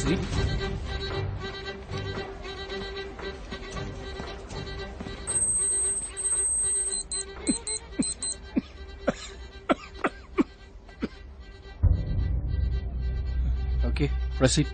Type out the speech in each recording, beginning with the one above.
See? Okay, proceed.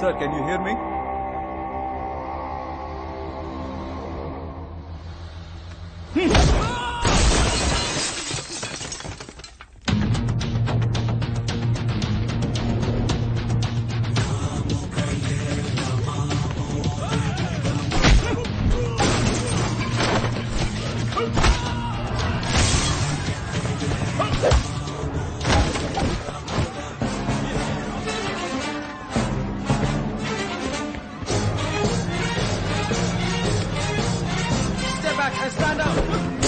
Sir, can you hear me? Step back and stand up.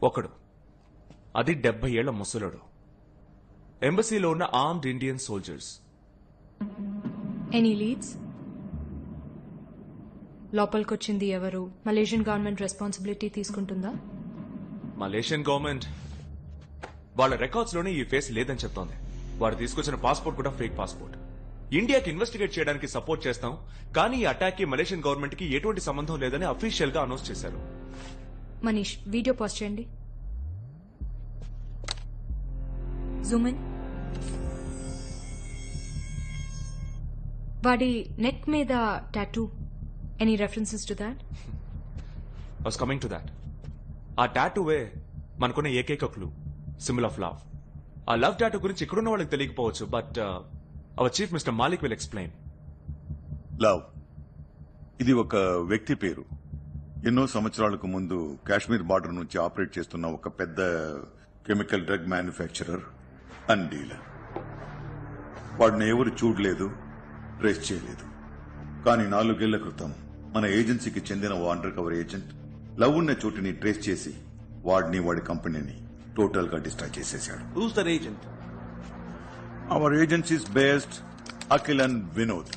ఒకడు, అది 70 ఏళ్ల ముసలుడు. ఎంబసీలో ఉన్న armed Indian soldiers. Any leads? లోపలికొచ్చింది ఎవరు? మలేషియన్ గవర్నమెంట్ రెస్పాన్సిబిలిటీ తీసుకుంటుందా? మలేషియన్ గవర్నమెంట్ వాళ్ళ రికార్డ్స్ లోనే ఈ ఫేస్ లేదని చెప్తోంది. వాడు తీసుకొచ్చిన పాస్పోర్ట్ కూడా ఫేక్ పాస్పోర్ట్. ఇండియాకి ఇన్వెస్టిగేట్ చేయడానికి సపోర్ట్ చేస్తాం, కానీ ఈ అటాక్ కి మలేషియన్ గవర్నమెంట్ కి ఎటువంటి సంబంధం లేదని అఫీషియల్ గా అనౌన్స్ చేశారు. మనీష్, వీడియో పాస్ట్ చేయండి. Zoom in. వాడి నెక్ మీద tattoo. Any references to that? Was coming to that. ఆ టాటూవే మనకున్న ఏకైక క్లూ, సింబల్ ఆఫ్ లవ్. ఆ లవ్ టాటూ గురించి ఇక్కడున్న వాళ్ళకి తెలియకపోవచ్చు, but our chief mister Malik will explain. Love ఇది ఒక వ్యక్తి పేరు. ఎన్నో సంవత్సరాలకు ముందు కాశ్మీర్ బార్డర్ నుంచి ఆపరేట్ చేస్తున్న ఒక పెద్ద chemical drug manufacturer and dealer. వాడిని ఎవరు చూడలేదు, ట్రేస్ చేయలేదు. కానీ 4 ఏళ్ల క్రితం మన ఏజెన్సీకి చెందిన ఓ అండర్ కవర్ ఏజెంట్ లవ్ ఉన్న చోటుని ట్రేస్ చేసి వాడిని, వాడి కంపెనీని టోటల్ గా డిస్ట్రాయ్ చేసేశాడు. Who's that agent? Our agency is based Akhil and Vinod.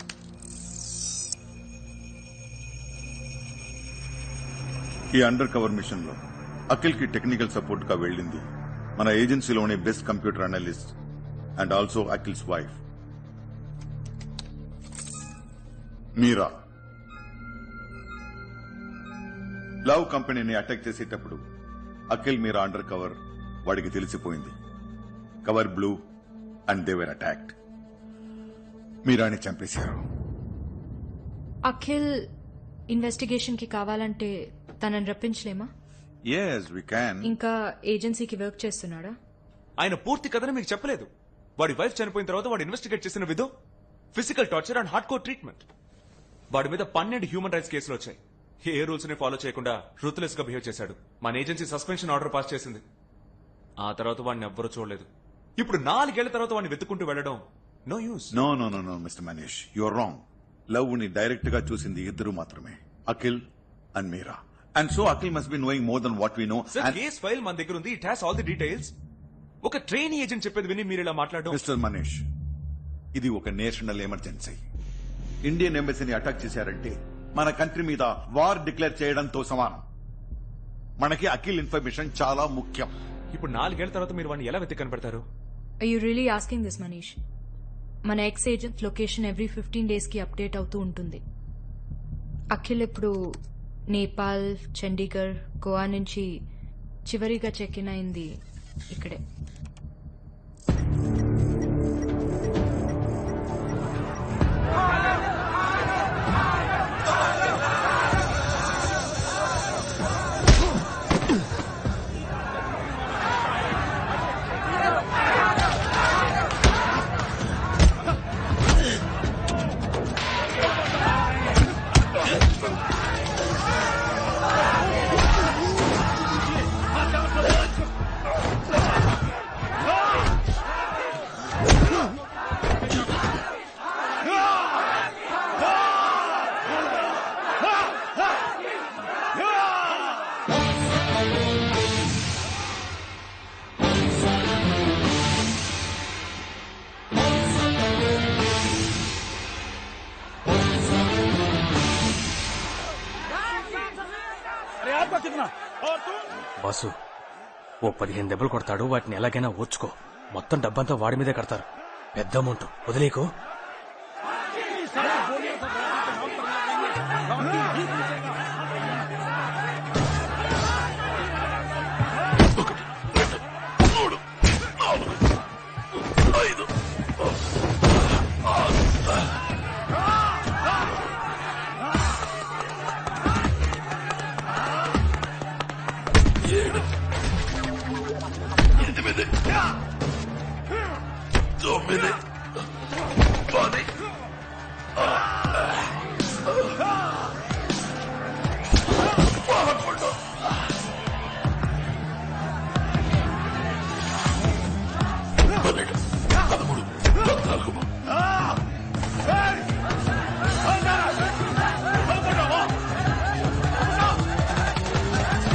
ఈ అండర్ కవర్ మిషన్ లో అఖిల్ కి టెక్నికల్ సపోర్ట్ గా వెళ్ళింది మన ఏజెన్సీలోనే best computer analyst and also Akhil's wife Meera. Love కంపెనీని అటాక్ చేసేటప్పుడు అఖిల్ మీరా అండర్ కవర్ వాడికి తెలిసిపోయింది. Cover blue and they were attacked. మీరాని చంపేశారు. అఖిల్ ఇన్వెస్టిగేషన్ కి కావాలంటే తనని రప్పించలేమా? Yes we can. ఇంకా ఏజెన్సీకి వర్క్ చేస్తున్నాడా? ఆయన పూర్తి కథని మీకు చెప్పలేదు. వాడి వైఫ్ చనిపోయిన తర్వాత వాడు ఇన్వెస్టిగేట్ చేసిన విధం physical torture and hard core treatment. వాడి మీద 12 హ్యూమన్ రైట్స్ కేసులు వచ్చాయి. ఏ రూల్స్ ని ఫాలో చేయకుండా రూత్లెస్ గా బిహేవ్ చేశాడు. మన ఏజెన్సీ సస్పెన్షన్ ఆర్డర్ పాస్ చేసింది. ఆ తర్వాత వాడిని ఎవ్వరూ చూడలేదు. ఇప్పుడు 4 ఏళ్ల తర్వాత వాడిని వెతుక్కుంటూ వెళ్లడం no use. No no no no mister Manish, you're wrong. Love ని డైరెక్ట్ గా చూసింది ఇద్దరు మాత్రమే, Akhil and Meera. And so Akhil must be knowing more than what we know. Case file మన దగ్గర ఉంది. It has all the details. ఒక ట్రైనీ ఏజెంట్ చెప్పేది విని మీరు ఇలా మాట్లాడడం. మిస్టర్ మనీష్, ఇది ఒక నేషనల్ ఎమర్జెన్సీ. ఇండియన్ ఎంబసీని అటాక్ చేశారంటే మన కంట్రీ మీద వార్ డిక్లేర్ చేయడంతో సమానం. మనకి అఖిల్ ఇన్ఫర్మేషన్ చాలా ముఖ్యం. ఇప్పుడు 4 ఏళ్ల తర్వాత మీరు వాడిని ఎలా వెతికి కనపడతారు? Are you really asking this, Manish? మన ex agent location every 15 days కి అప్డేట్ అవుతూ ఉంటుంది. అఖిల్ ఇప్పుడు నేపాల్, చండీగఢ్, గోవా నుంచి చివరిగా చెక్ ఇన్ అయింది ఇక్కడే. బాసు, ఓ 15 దెబ్బలు కొడతాడు. వాటిని ఎలాగైనా ఓర్చుకో. మొత్తం డబ్బంతా వాడి మీదే కడతారు. పెద్ద అమౌంట్ వదిలేకు. Dominic, Bunny.